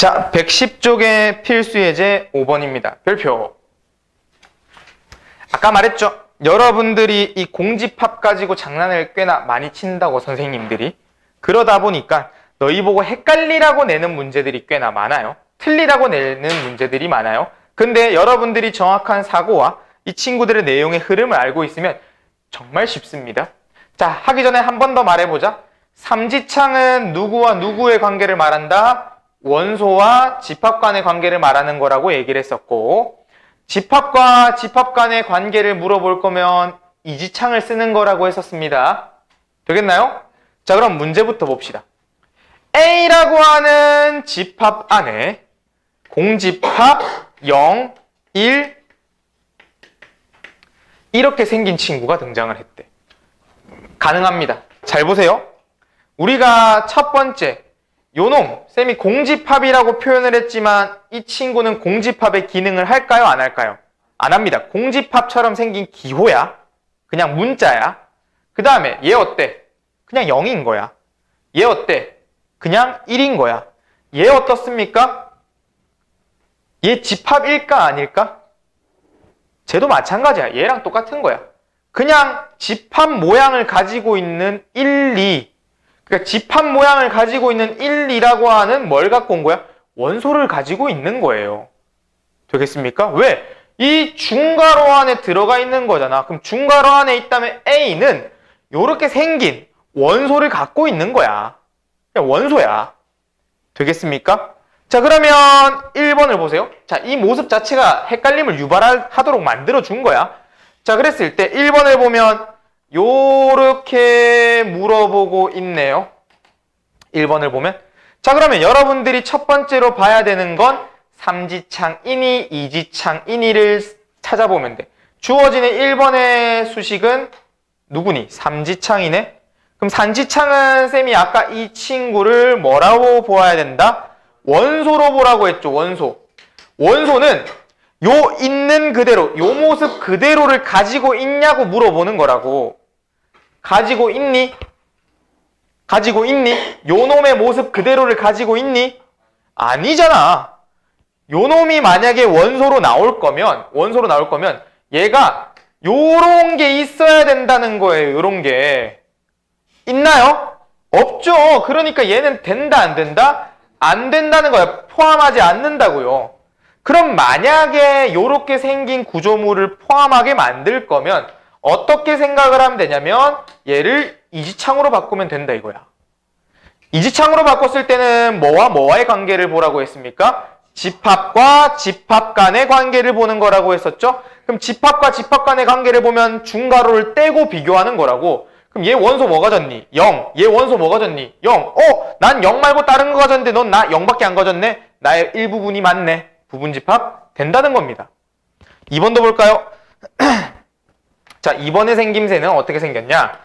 자, 110쪽의 필수 예제 5번입니다. 별표. 아까 말했죠. 여러분들이 이 공집합 가지고 장난을 꽤나 많이 친다고 선생님들이. 그러다 보니까 너희 보고 헷갈리라고 내는 문제들이 꽤나 많아요. 틀리라고 내는 문제들이 많아요. 근데 여러분들이 정확한 사고와 이 친구들의 내용의 흐름을 알고 있으면 정말 쉽습니다. 자, 하기 전에 한 번 더 말해보자. 삼지창은 누구와 누구의 관계를 말한다? 원소와 집합 간의 관계를 말하는 거라고 얘기를 했었고, 집합과 집합 간의 관계를 물어볼 거면 이지창을 쓰는 거라고 했었습니다. 되겠나요? 자, 그럼 문제부터 봅시다. A라고 하는 집합 안에 공집합 0, 1 이렇게 생긴 친구가 등장을 했대. 가능합니다. 잘 보세요. 우리가 첫 번째 요놈, 쌤이 공집합이라고 표현을 했지만 이 친구는 공집합의 기능을 할까요? 안 할까요? 안 합니다. 공집합처럼 생긴 기호야. 그냥 문자야. 그 다음에 얘 어때? 그냥 0인 거야. 얘 어때? 그냥 1인 거야. 얘 어떻습니까? 얘 집합일까 아닐까? 쟤도 마찬가지야. 얘랑 똑같은 거야. 그냥 집합 모양을 가지고 있는 1, 2. 그러니까 집합 모양을 가지고 있는 1, 2라고 하는 뭘 갖고 온 거야? 원소를 가지고 있는 거예요. 되겠습니까? 왜? 이 중괄호 안에 들어가 있는 거잖아. 그럼 중괄호 안에 있다면 A는 이렇게 생긴 원소를 갖고 있는 거야. 그냥 원소야. 되겠습니까? 자, 그러면 1번을 보세요. 자, 이 모습 자체가 헷갈림을 유발하도록 만들어준 거야. 자, 그랬을 때 1번을 보면 요렇게 물어보고 있네요. 1번을 보면. 자, 그러면 여러분들이 첫 번째로 봐야 되는 건 삼지창이니 이지창이니를 찾아보면 돼. 주어지는 1번의 수식은 누구니? 삼지창이네. 그럼 삼지창은 쌤이 아까 이 친구를 뭐라고 보아야 된다? 원소로 보라고 했죠. 원소. 원소는 요 있는 그대로, 요 모습 그대로를 가지고 있냐고 물어보는 거라고. 가지고 있니? 가지고 있니? 요 놈의 모습 그대로를 가지고 있니? 아니잖아. 요 놈이 만약에 원소로 나올 거면 얘가 요런 게 있어야 된다는 거예요. 요런 게. 있나요? 없죠. 그러니까 얘는 된다, 안 된다? 안 된다는 거야. 포함하지 않는다고요. 그럼 만약에 요렇게 생긴 구조물을 포함하게 만들 거면 어떻게 생각을 하면 되냐면 얘를 이지창으로 바꾸면 된다 이거야. 이지창으로 바꿨을 때는 뭐와 뭐와의 관계를 보라고 했습니까? 집합과 집합 간의 관계를 보는 거라고 했었죠? 그럼 집합과 집합 간의 관계를 보면 중괄호를 떼고 비교하는 거라고. 그럼 얘 원소 뭐 가졌니? 0. 얘 원소 뭐 가졌니? 0. 난 0 말고 다른 거 가졌는데 넌 나 0밖에 안 가졌네? 나의 일부분이 맞네. 부분집합 된다는 겁니다. 2번도 볼까요? 자, 2번의 생김새는 어떻게 생겼냐?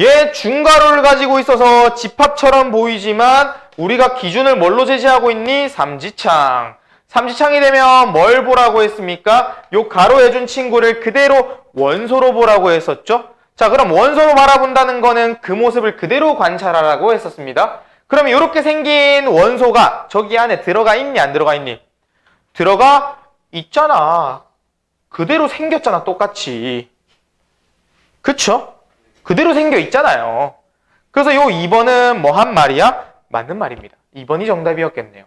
얘 중괄호를 가지고 있어서 집합처럼 보이지만 우리가 기준을 뭘로 제시하고 있니? 삼지창. 삼지창이 되면 뭘 보라고 했습니까? 요 가로해준 친구를 그대로 원소로 보라고 했었죠? 자, 그럼 원소로 바라본다는 거는 그 모습을 그대로 관찰하라고 했었습니다. 그럼 이렇게 생긴 원소가 저기 안에 들어가 있니? 안 들어가 있니? 들어가 있잖아. 그대로 생겼잖아. 똑같이. 그쵸? 그대로 생겨 있잖아요. 그래서 요 2번은 뭐 한 말이야? 맞는 말입니다. 2번이 정답이었겠네요.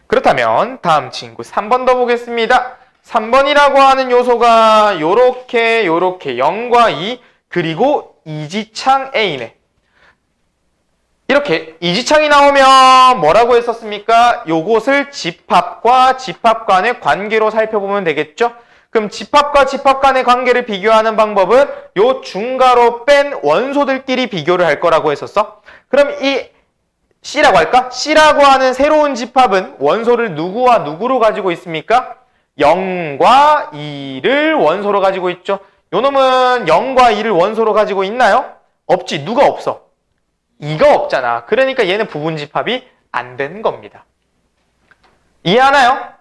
그렇다면 다음 친구 3번 더 보겠습니다. 3번이라고 하는 요소가 요렇게 0과 2 그리고 이지창 A네. 이렇게 이지창이 나오면 뭐라고 했었습니까? 요것을 집합과 집합 간의 관계로 살펴보면 되겠죠? 그럼 집합과 집합 간의 관계를 비교하는 방법은 요 중괄호 뺀 원소들끼리 비교를 할 거라고 했었어. 그럼 이 C라고 할까? C라고 하는 새로운 집합은 원소를 누구와 누구로 가지고 있습니까? 0과 2를 원소로 가지고 있죠. 요 놈은 0과 2를 원소로 가지고 있나요? 없지. 누가 없어? 2가 없잖아. 그러니까 얘는 부분집합이 안 되는 겁니다. 이해하나요?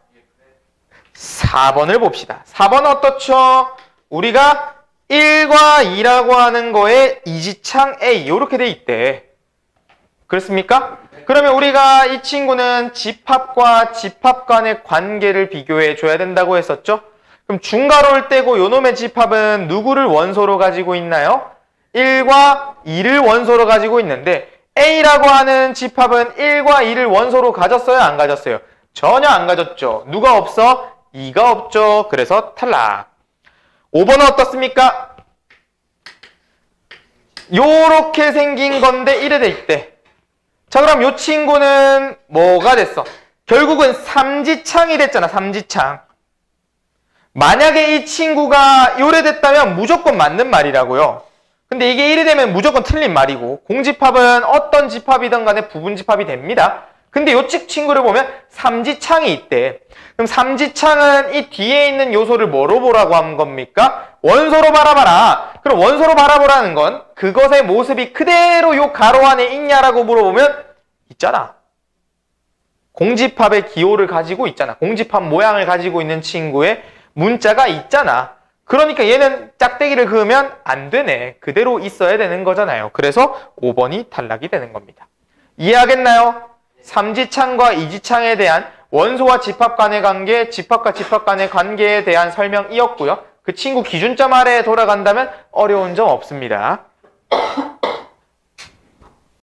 4번을 봅시다. 4번은 어떻죠? 우리가 1과 2라고 하는 거에 이지창 A 이렇게 돼 있대. 그렇습니까? 그러면 우리가 이 친구는 집합과 집합 간의 관계를 비교해 줘야 된다고 했었죠? 그럼 중괄호를 떼고 요놈의 집합은 누구를 원소로 가지고 있나요? 1과 2를 원소로 가지고 있는데 A라고 하는 집합은 1과 2를 원소로 가졌어요? 안 가졌어요? 전혀 안 가졌죠. 누가 없어? 2가 없죠. 그래서 탈락. 5번은 어떻습니까? 요렇게 생긴 건데 1에 돼 있대. 자, 그럼 요 친구는 뭐가 됐어? 결국은 삼지창이 됐잖아. 삼지창. 만약에 이 친구가 요래 됐다면 무조건 맞는 말이라고요. 근데 이게 1이 되면 무조건 틀린 말이고 공집합은 어떤 집합이든 간에 부분집합이 됩니다. 근데 요 친구를 보면 삼지창이 있대. 그럼 삼지창은 이 뒤에 있는 요소를 뭐로 보라고 한 겁니까? 원소로 바라봐라. 그럼 원소로 바라보라는 건 그것의 모습이 그대로 요 가로 안에 있냐라고 물어보면 있잖아. 공집합의 기호를 가지고 있잖아. 공집합 모양을 가지고 있는 친구의 문자가 있잖아. 그러니까 얘는 짝대기를 그으면 안 되네. 그대로 있어야 되는 거잖아요. 그래서 5번이 탈락이 되는 겁니다. 이해하겠나요? 삼지창과 이지창에 대한 원소와 집합 간의 관계, 집합과 집합 간의 관계에 대한 설명이었고요. 그 친구 기준점 아래에 돌아간다면 어려운 점 없습니다.